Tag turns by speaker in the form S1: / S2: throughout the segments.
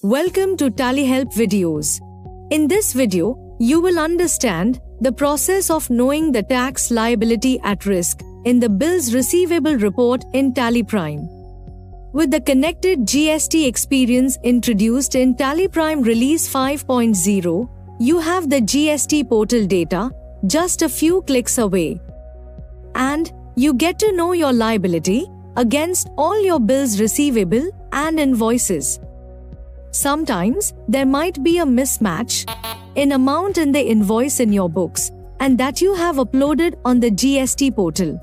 S1: Welcome to Tally Help videos. In this video, you will understand the process of knowing the tax liability at risk in the Bills Receivable Report in Tally Prime. With the connected GST experience introduced in Tally Prime Release 5.0, you have the GST portal data just a few clicks away. And you get to know your liability against all your bills receivable and invoices. Sometimes there might be a mismatch in amount in the invoice in your books and that you have uploaded on the GST portal.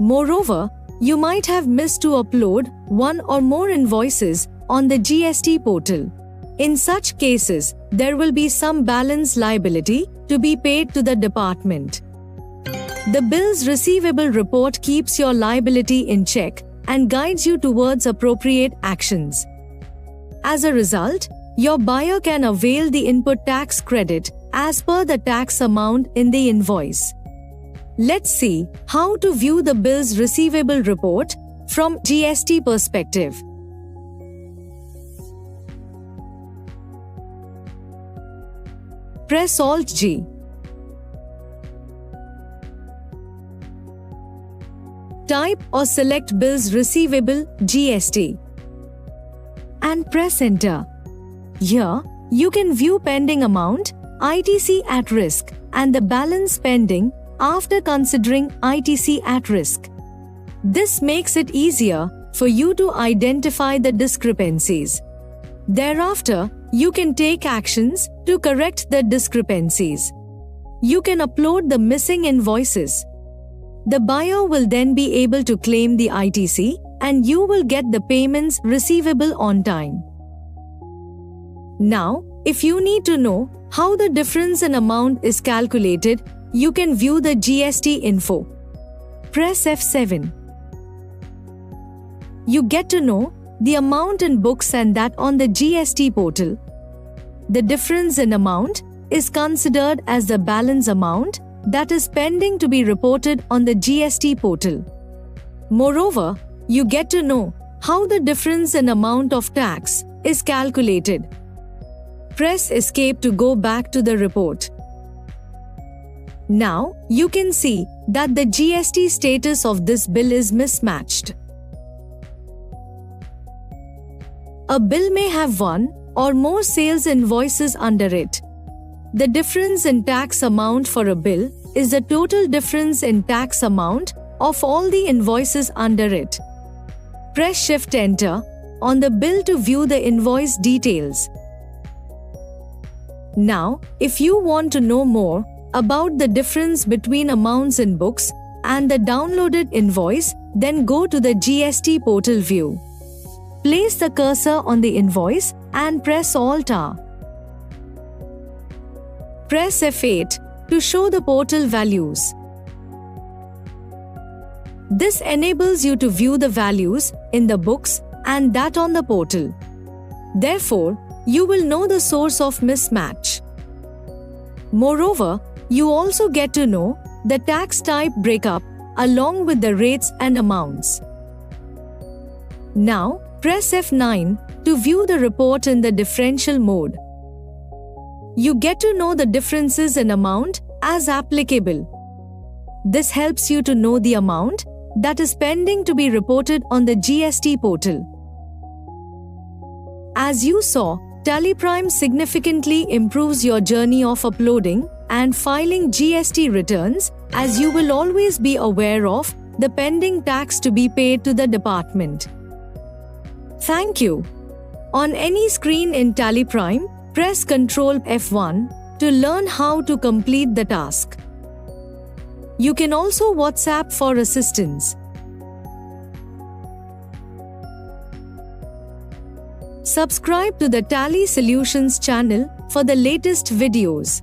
S1: Moreover, you might have missed to upload one or more invoices on the GST portal. In such cases, there will be some balance liability to be paid to the department. The Bills Receivable Report keeps your liability in check and guides you towards appropriate actions. As a result, your buyer can avail the input tax credit as per the tax amount in the invoice. Let's see how to view the Bills Receivable Report from GST perspective. Press Alt-G. Type or select Bills Receivable GST and press Enter. Here, you can view pending amount, ITC at risk, and the balance pending after considering ITC at risk. This makes it easier for you to identify the discrepancies. Thereafter, you can take actions to correct the discrepancies. You can upload the missing invoices. The buyer will then be able to claim the ITC and you will get the payments receivable on time. Now, if you need to know how the difference in amount is calculated, you can view the GST info. Press F7. You get to know the amount in books and that on the GST portal. The difference in amount is considered as the balance amount that is pending to be reported on the GST portal. Moreover, you get to know how the difference in amount of tax is calculated. Press Escape to go back to the report. Now, you can see that the GST status of this bill is mismatched. A bill may have one or more sales invoices under it. The difference in tax amount for a bill is the total difference in tax amount of all the invoices under it. Press Shift Enter on the bill to view the invoice details. Now, if you want to know more about the difference between amounts in books and the downloaded invoice, then go to the GST portal view. Place the cursor on the invoice and press Alt-R. Press F8 to show the portal values. This enables you to view the values in the books and that on the portal. Therefore, you will know the source of mismatch. Moreover, you also get to know the tax type breakup along with the rates and amounts. Now, press F9 to view the report in the differential mode. You get to know the differences in amount as applicable. This helps you to know the amount that is pending to be reported on the GST portal. As you saw, Tally Prime significantly improves your journey of uploading and filing GST returns, as you will always be aware of the pending tax to be paid to the department. Thank you. On any screen in Tally Prime, press Ctrl F1 to learn how to complete the task. You can also WhatsApp for assistance. Subscribe to the Tally Solutions channel for the latest videos.